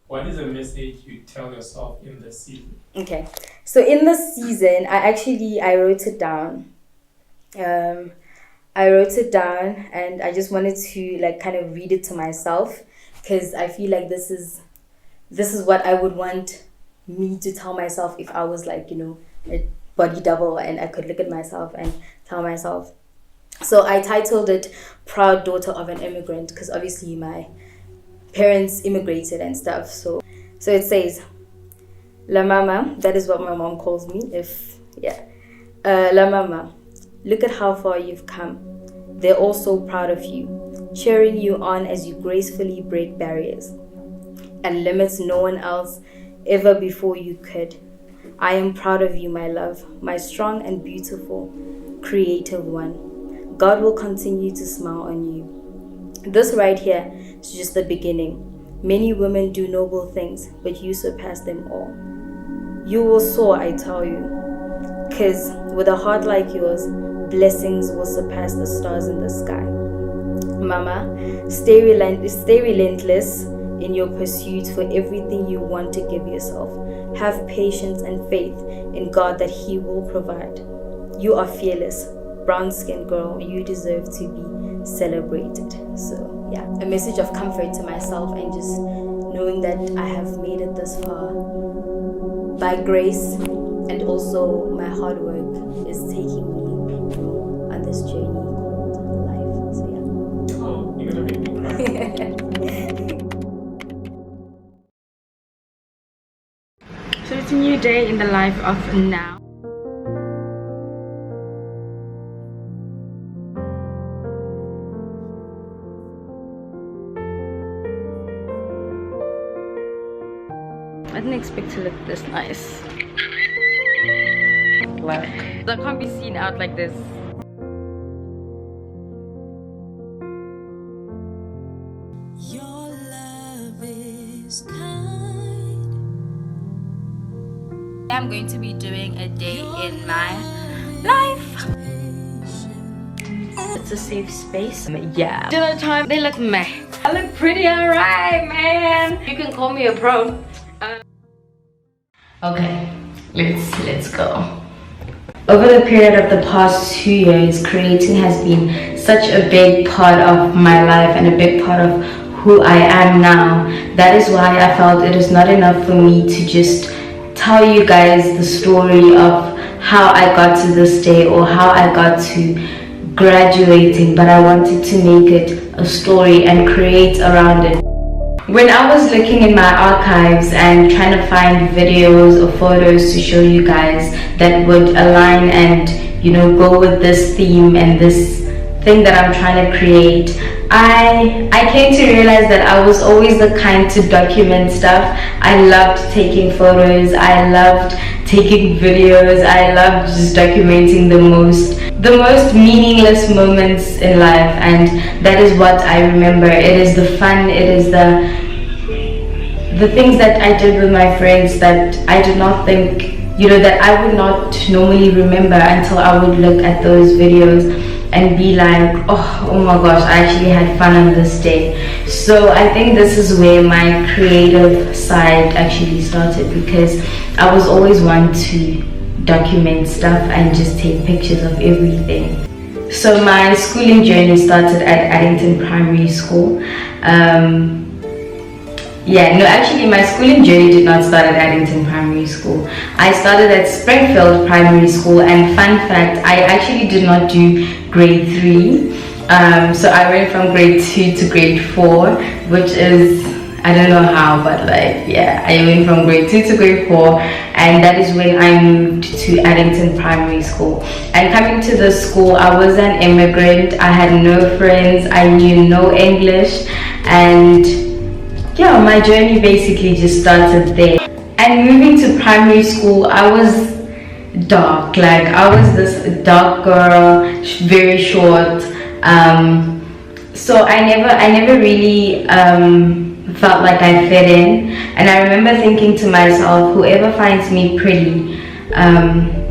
What is a message you tell yourself in this season? Okay, so in this season, I wrote it down. I wrote it down, and I just wanted to like kind of read it to myself, because I feel like this is what I would want me to tell myself if I was like, a body double and I could look at myself and tell myself. So I titled it "Proud Daughter of an Immigrant," because obviously my parents immigrated and stuff. So it says, "La mama," that is what my mom calls me. La mama, look at how far you've come. They're all so proud of you, cheering you on as you gracefully break barriers and limits no one else ever before you could. I am proud of you, my love, my strong and beautiful, creative one. God will continue to smile on you. This right here is just the beginning. Many women do noble things, but you surpass them all. You will soar, I tell you, because with a heart like yours, blessings will surpass the stars in the sky. Mama, stay relentless in your pursuit for everything you want to give yourself. Have patience and faith in God that He will provide. You are fearless, brown-skinned girl. You deserve to be celebrated. So yeah, a message of comfort to myself, and just knowing that I have made it this far by grace, and also my hard work is taking me on this journey called life. So yeah. Oh, you're gonna make me cry. So it's a new day in the life of now. I didn't expect to look this nice. Like, that can't be seen out like this. Your love is kind. I'm going to be doing a day in my life. It's a safe space. Yeah. Dinner time. They look meh. I look pretty, alright, man. You can call me a pro. Okay, let's go. Over the period of the past 2 years, creating has been such a big part of my life and a big part of who I am now. That is why I felt it is not enough for me to just tell you guys the story of how I got to this day or how I got to graduating, but I wanted to make it a story and create around it. When I was looking in my archives and trying to find videos or photos to show you guys that would align and go with this theme and this thing that I'm trying to create, I came to realize that I was always the kind to document stuff. I loved taking photos, I loved taking videos, I loved just documenting the most meaningless moments in life, and that is what I remember. It is the fun, it is the things that I did with my friends that I did not think, that I would not normally remember until I would look at those videos and be like, oh my gosh, I actually had fun on this day. So I think this is where my creative side actually started, because I was always one to document stuff and just take pictures of everything. So my schooling journey started at Addington Primary School. Actually my schooling journey did not start at Addington Primary School. I started at Springfield Primary School, and fun fact, I actually did not do grade 3. So I went from grade 2 to grade 4, which is, I don't know how, but I went from grade 2 to grade 4, and that is when I moved to Addington Primary School. And coming to the school, I was an immigrant, I had no friends, I knew no English, and yeah, my journey basically just started there. And moving to primary school, I was dark, I was this dark girl, very short. So I never really felt like I fit in. And I remember thinking to myself, whoever finds me pretty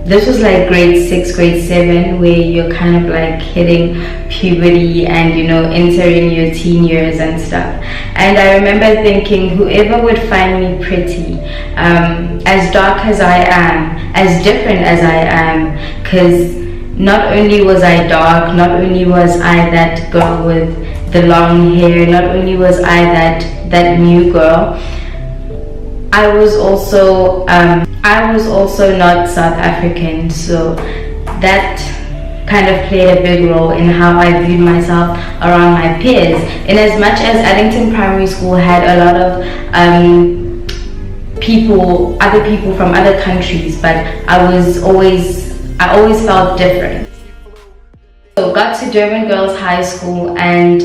this was like grade 6, grade 7, where you're kind of like hitting puberty and, you know, entering your teen years and stuff. And I remember thinking, whoever would find me pretty, as dark as I am, as different as I am, because not only was I dark, not only was I that girl with the long hair, not only was I that new girl, I was also not South African, so that kind of played a big role in how I viewed myself around my peers. In as much as Addington Primary School had a lot of other people from other countries, but I always felt different. So got to Durban Girls High School, and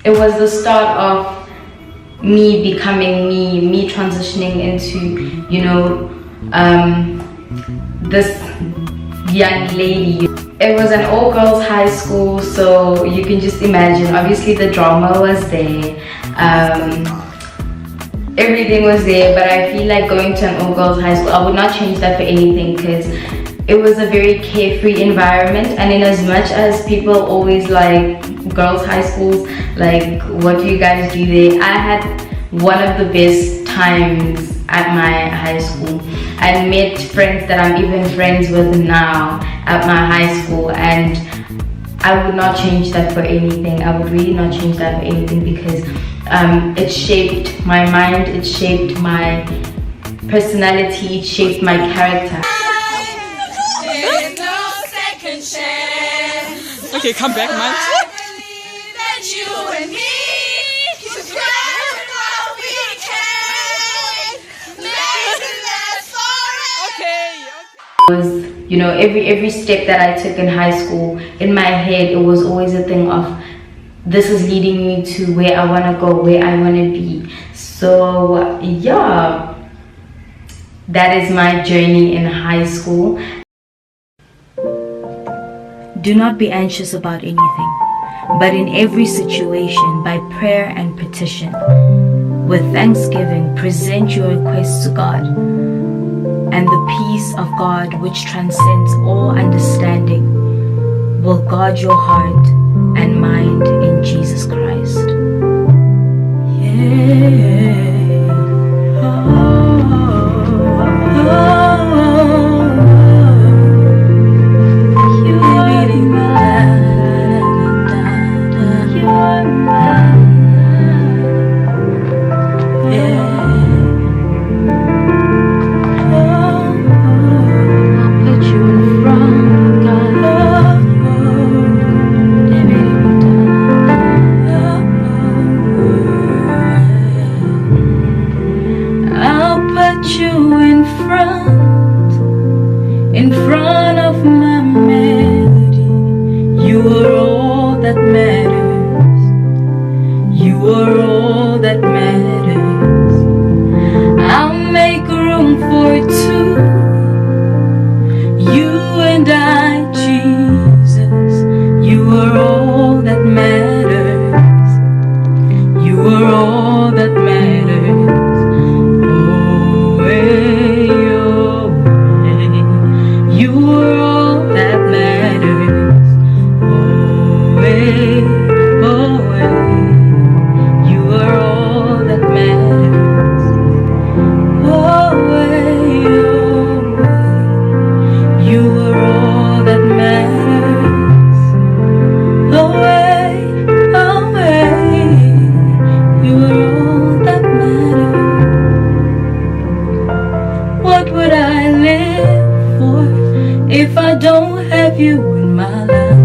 it was the start of me becoming me transitioning into, you know, this young lady. It was an all-girls high school, so you can just imagine, obviously the drama was there, everything was there, but I feel like going to an all-girls high school, I would not change that for anything, because it was a very carefree environment. And in as much as people always like girls high schools, like, what do you guys do there, I had one of the best times at my high school. I met friends that I'm even friends with now at my high school, and I would not change that for anything. I would really not change that for anything, because it shaped my mind, it shaped my personality, it shaped my character. Okay, come back, man. Was, you know, every step that I took in high school, in my head, it was always a thing of, this is leading me to where I want to go, where I want to be. So yeah, that is my journey in high school. Do not be anxious about anything, but in every situation, by prayer and petition, with thanksgiving, present your requests to God. And the peace of God, which transcends all understanding, will guard your heart and mind in Jesus Christ. In front of my melody, you are all that matters. You are all that matters. I'll make room for two, you and I, Jesus. You are all that matters. You are all that matters. If I don't have you in my life,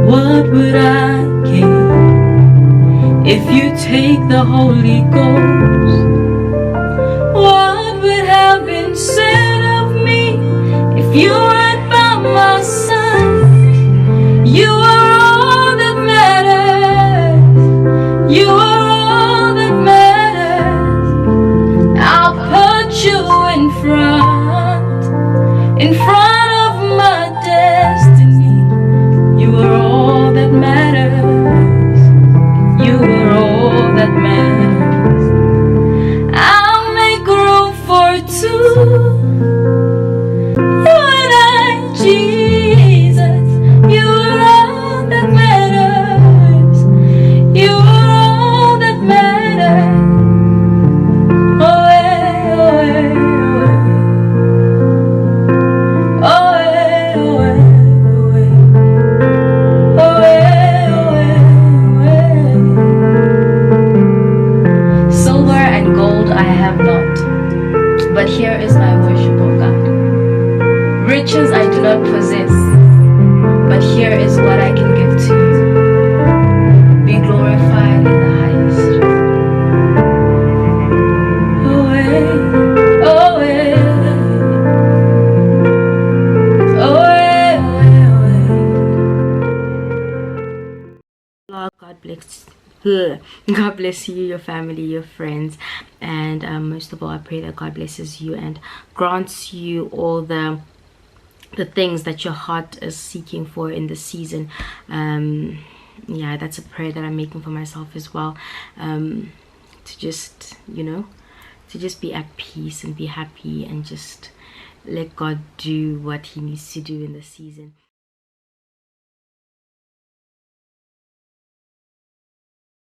what would I gain? If you take the Holy Ghost, what would have been said of me if you weren't by my side? You are all that matters. You are all that matters. I'll put you in front of my destiny. You are all that matters. You are all that matters. I'll make room for two. riches I do not possess, but here is what I can give to you. Be glorified in the highest. Oh, oh, Lord, God bless. God bless you, your family, your friends, and most of all, I pray that God blesses you and grants you all the things that your heart is seeking for in this season. Yeah, that's a prayer that I'm making for myself as well. To just, to just be at peace and be happy and just let God do what he needs to do in this season.